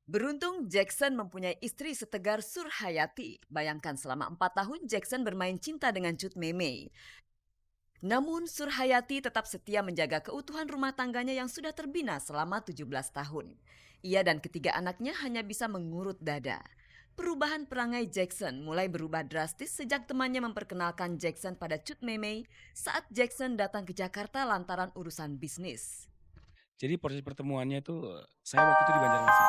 Beruntung Jackson mempunyai istri setegar Surhayati. Bayangkan selama 4 tahun Jackson bermain cinta dengan Cut Memey. Namun Surhayati tetap setia menjaga keutuhan rumah tangganya yang sudah terbina selama 17 tahun. Ia dan ketiga anaknya hanya bisa mengurut dada. Perubahan perangai Jackson mulai berubah drastis sejak temannya memperkenalkan Jackson pada Cut Memey saat Jackson datang ke Jakarta lantaran urusan bisnis. Jadi proses pertemuannya itu, saya waktu itu di Banjarmasin.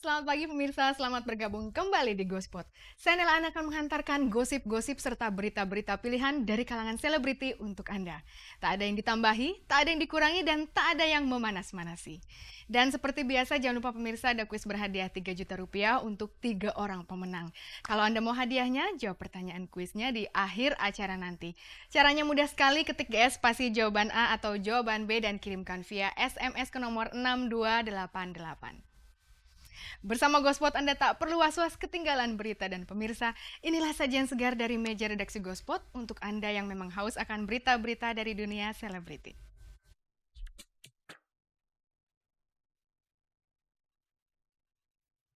Selamat pagi pemirsa, selamat bergabung kembali di Gospot. Saya Nela Ana akan menghantarkan gosip-gosip serta berita-berita pilihan dari kalangan selebriti untuk Anda. Tak ada yang ditambahi, tak ada yang dikurangi, dan tak ada yang memanas-manasi. Dan seperti biasa, jangan lupa pemirsa ada kuis berhadiah 3 juta rupiah untuk 3 orang pemenang. Kalau Anda mau hadiahnya, jawab pertanyaan kuisnya di akhir acara nanti. Caranya mudah sekali, ketik GS spasi jawaban A atau jawaban B dan kirimkan via SMS ke nomor 6288. Bersama Gospot Anda tak perlu was-was ketinggalan berita dan pemirsa. Inilah sajian segar dari meja redaksi Gospot untuk Anda yang memang haus akan berita-berita dari dunia selebriti.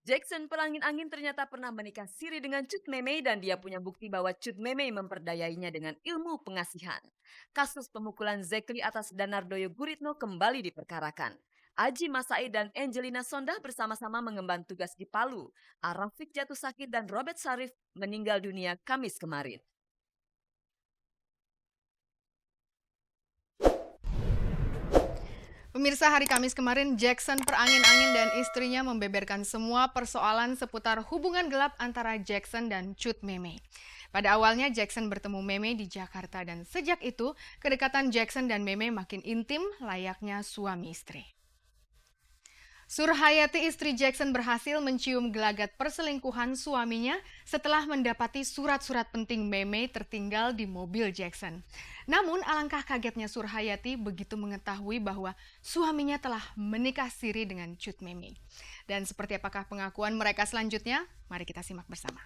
Jackson pelangin-angin ternyata pernah menikah siri dengan Cut Memey dan dia punya bukti bahwa Cut Memey memperdayainya dengan ilmu pengasihan. Kasus pemukulan Zekli atas Danardoyo Guritno kembali diperkarakan. Aji Masai dan Angelina Sondah bersama-sama mengemban tugas di Palu. Arafik jatuh sakit dan Robert Sarif meninggal dunia Kamis kemarin. Pemirsa, hari Kamis kemarin Jackson perangin-angin dan istrinya membeberkan semua persoalan seputar hubungan gelap antara Jackson dan Cut Memey. Pada awalnya Jackson bertemu Memey di Jakarta dan sejak itu kedekatan Jackson dan Memey makin intim layaknya suami istri. Surhayati istri Jackson berhasil mencium gelagat perselingkuhan suaminya setelah mendapati surat-surat penting Memey tertinggal di mobil Jackson. Namun alangkah kagetnya Surhayati begitu mengetahui bahwa suaminya telah menikah siri dengan Cut Memey. Dan seperti apakah pengakuan mereka selanjutnya? Mari kita simak bersama.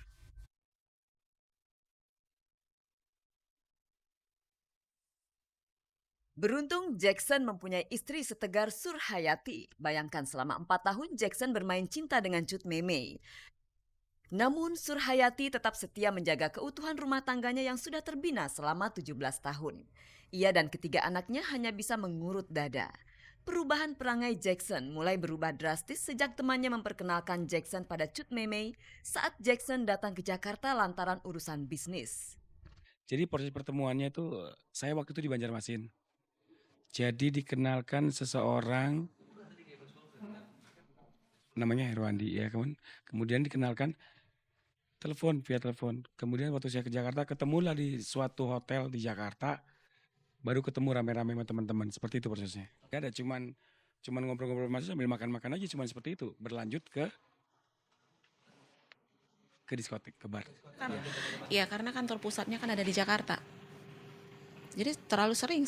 Beruntung Jackson mempunyai istri setegar Surhayati. Bayangkan selama 4 tahun Jackson bermain cinta dengan Cut Memey. Namun Surhayati tetap setia menjaga keutuhan rumah tangganya yang sudah terbina selama 17 tahun. Ia dan ketiga anaknya hanya bisa mengurut dada. Perubahan perangai Jackson mulai berubah drastis sejak temannya memperkenalkan Jackson pada Cut Memey saat Jackson datang ke Jakarta lantaran urusan bisnis. Jadi proses pertemuannya itu, saya waktu itu di Banjarmasin. Jadi dikenalkan seseorang namanya Herwandi ya kan. Kemudian dikenalkan via telepon. Kemudian waktu saya ke Jakarta ketemulah di suatu hotel di Jakarta, baru ketemu rame-rame sama teman-teman. Seperti itu prosesnya. Gak ada cuman ngobrol-ngobrol masih sambil makan-makan aja, cuman seperti itu. Berlanjut ke diskotik, ke bar. Kan, iya karena kantor pusatnya kan ada di Jakarta. Jadi terlalu sering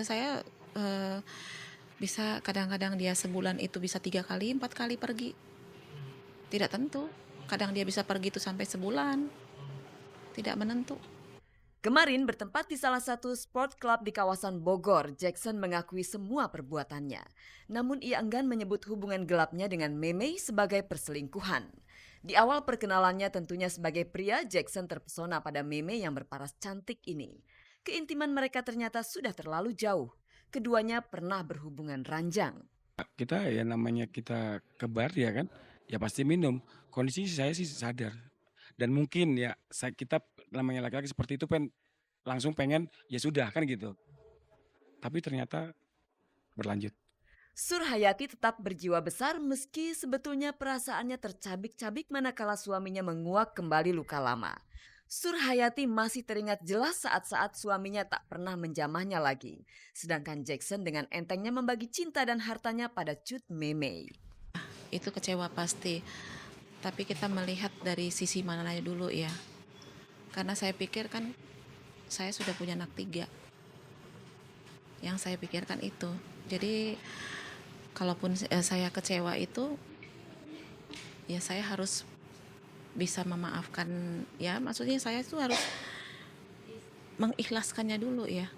saya bisa kadang-kadang dia sebulan itu bisa 3 kali 4 kali pergi, tidak tentu. Kadang dia bisa pergi itu sampai sebulan, tidak menentu. Kemarin bertempat di salah satu sport club di kawasan Bogor, Jackson mengakui semua perbuatannya. Namun ia enggan menyebut hubungan gelapnya dengan Memey sebagai perselingkuhan. Di awal perkenalannya tentunya sebagai pria, Jackson terpesona pada Memey yang berparas cantik ini. Keintiman mereka ternyata sudah terlalu jauh. Keduanya pernah berhubungan ranjang. Kita ya namanya kita ke bar ya kan, ya pasti minum. Kondisi saya sih sadar. Dan mungkin ya kita namanya laki-laki seperti itu langsung pengen ya sudah kan gitu. Tapi ternyata berlanjut. Surhayati tetap berjiwa besar meski sebetulnya perasaannya tercabik-cabik manakala suaminya menguak kembali luka lama. Surhayati masih teringat jelas saat-saat suaminya tak pernah menjamahnya lagi. Sedangkan Jackson dengan entengnya membagi cinta dan hartanya pada Cut Memey. Itu kecewa pasti. Tapi kita melihat dari sisi mananya dulu ya. Karena saya pikir kan saya sudah punya anak 3. Yang saya pikirkan itu. Jadi kalaupun saya kecewa itu ya saya harus bisa memaafkan, ya maksudnya saya itu harus mengikhlaskannya dulu ya.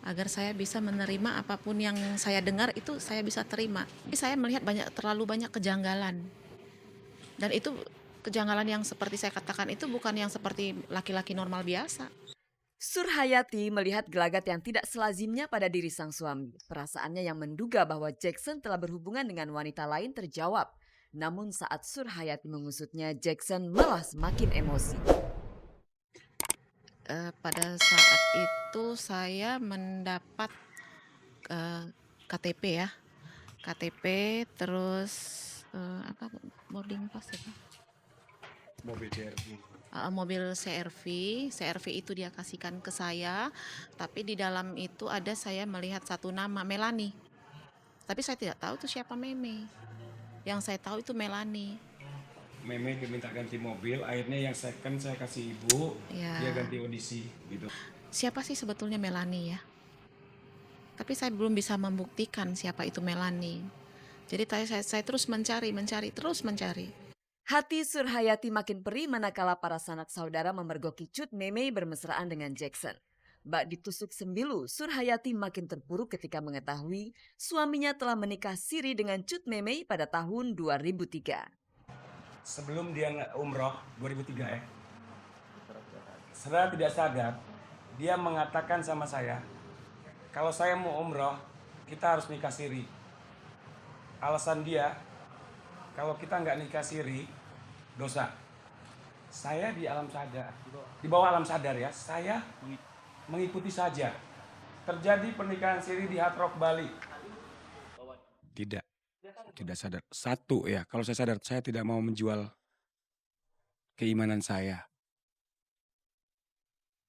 agar saya bisa menerima apapun yang saya dengar itu saya bisa terima. Tapi saya melihat terlalu banyak kejanggalan. Dan itu kejanggalan yang seperti saya katakan itu bukan yang seperti laki-laki normal biasa. Surhayati melihat gelagat yang tidak selazimnya pada diri sang suami. Perasaannya yang menduga bahwa Jackson telah berhubungan dengan wanita lain terjawab. Namun saat Surhayati mengusutnya, Jackson malah semakin emosi. Pada saat itu saya mendapat KTP ya. KTP terus boarding pass ya Pak? Mobil CRV. Mobil CRV itu dia kasihkan ke saya, tapi di dalam itu ada saya melihat satu nama, Melani. Tapi saya tidak tahu itu siapa Meme. Yang saya tahu itu Melani. Meme minta ganti mobil, akhirnya yang second saya kasih ibu, Ya. dia ganti audisi gitu. Siapa sih sebetulnya Melani ya? Tapi saya belum bisa membuktikan siapa itu Melani. Jadi saya terus mencari. Hati Surhayati makin perih manakala para sanak saudara memergoki Cut Memey bermesraan dengan Jackson. Bak ditusuk sembilu, Surhayati makin terpuruk ketika mengetahui suaminya telah menikah siri dengan Cut Memey pada tahun 2003. Sebelum dia umroh 2003 ya, secara tidak sadar dia mengatakan sama saya, kalau saya mau umroh kita harus nikah siri. Alasan dia, kalau kita nggak nikah siri dosa. Saya di bawah alam sadar ya, saya mengikuti saja. Terjadi pernikahan siri di Hard Rock Bali. Tidak sadar. Satu ya, kalau saya sadar, saya tidak mau menjual keimanan saya.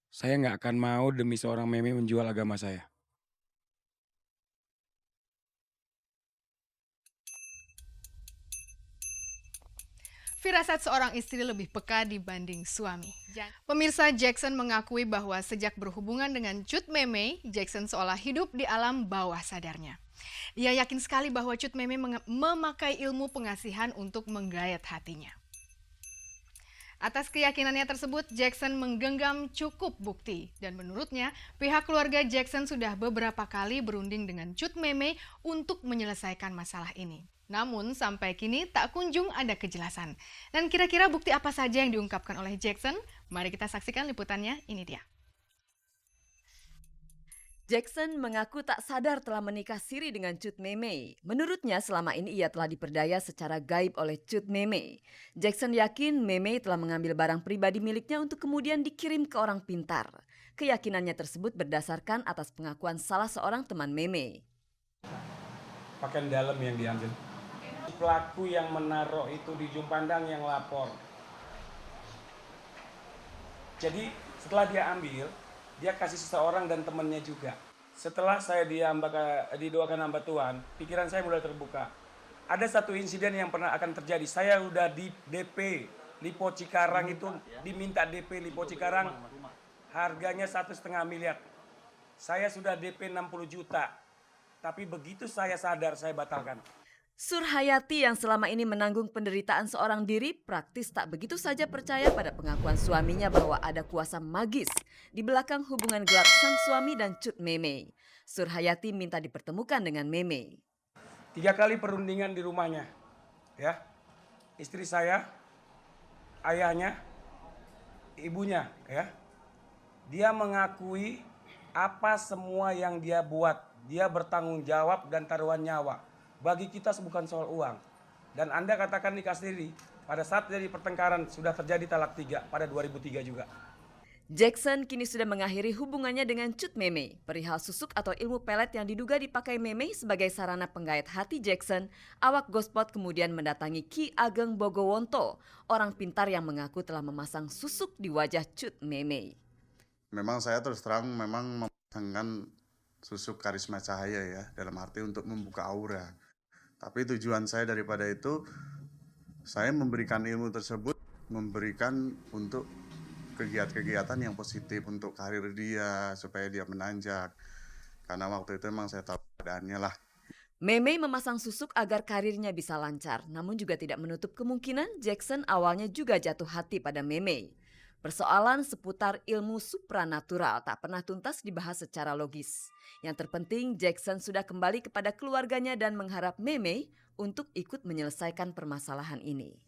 Saya nggak akan mau demi seorang Meme menjual agama saya. Firasat seorang istri lebih peka dibanding suami. Pemirsa, Jackson mengakui bahwa sejak berhubungan dengan Cut Memey, Jackson seolah hidup di alam bawah sadarnya. Ia yakin sekali bahwa Cut Memey memakai ilmu pengasihan untuk menggayat hatinya. Atas keyakinannya tersebut, Jackson menggenggam cukup bukti. Dan menurutnya, pihak keluarga Jackson sudah beberapa kali berunding dengan Cut Memey untuk menyelesaikan masalah ini. Namun sampai kini tak kunjung ada kejelasan. Dan kira-kira bukti apa saja yang diungkapkan oleh Jackson? Mari kita saksikan liputannya, ini dia. Jackson mengaku tak sadar telah menikah siri dengan Cut Memey. Menurutnya selama ini ia telah diperdaya secara gaib oleh Cut Memey. Jackson yakin Memey telah mengambil barang pribadi miliknya untuk kemudian dikirim ke orang pintar. Keyakinannya tersebut berdasarkan atas pengakuan salah seorang teman Memey. Pakaian dalam yang diambil. Pelaku yang menaruh itu di ujung pandang yang lapor. Jadi setelah dia ambil, dia kasih seseorang dan temannya juga. Setelah saya didoakan hamba Tuhan, pikiran saya mulai terbuka. Ada satu insiden yang pernah akan terjadi. Saya udah di DP Lipo Cikarang itu diminta DP Lipo Cikarang harganya 1,5 miliar. Saya sudah DP 60 juta. Tapi begitu saya sadar saya batalkan. Surhayati yang selama ini menanggung penderitaan seorang diri praktis tak begitu saja percaya pada pengakuan suaminya bahwa ada kuasa magis di belakang hubungan gelap sang suami dan Cut Memey. Surhayati minta dipertemukan dengan Memey. 3 kali perundingan di rumahnya. Ya. Istri saya, ayahnya, ibunya ya. Dia mengakui apa semua yang dia buat. Dia bertanggung jawab dan taruhan nyawa. Bagi kita bukan soal uang. Dan Anda katakan nikah siri. Pada saat terjadi pertengkaran sudah terjadi talak 3 pada 2003 juga. Jackson kini sudah mengakhiri hubungannya dengan Cut Memey. Perihal susuk atau ilmu pelet yang diduga dipakai Memey sebagai sarana penggait hati Jackson, awak Gospot kemudian mendatangi Ki Ageng Bogowonto, orang pintar yang mengaku telah memasang susuk di wajah Cut Memey. Memang saya terus terang memang memasangkan susuk karisma cahaya ya, dalam arti untuk membuka aura. Tapi tujuan saya daripada itu, saya memberikan ilmu tersebut, memberikan untuk kegiatan-kegiatan yang positif untuk karir dia, supaya dia menanjak. Karena waktu itu memang saya tahu keadaannya lah. Memey memasang susuk agar karirnya bisa lancar, namun juga tidak menutup kemungkinan Jackson awalnya juga jatuh hati pada Memey. Persoalan seputar ilmu supranatural tak pernah tuntas dibahas secara logis. Yang terpenting, Jackson sudah kembali kepada keluarganya dan mengharap Mei untuk ikut menyelesaikan permasalahan ini.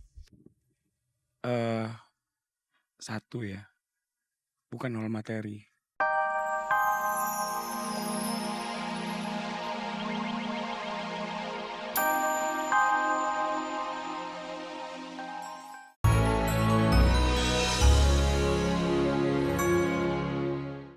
Satu ya, bukan hal materi.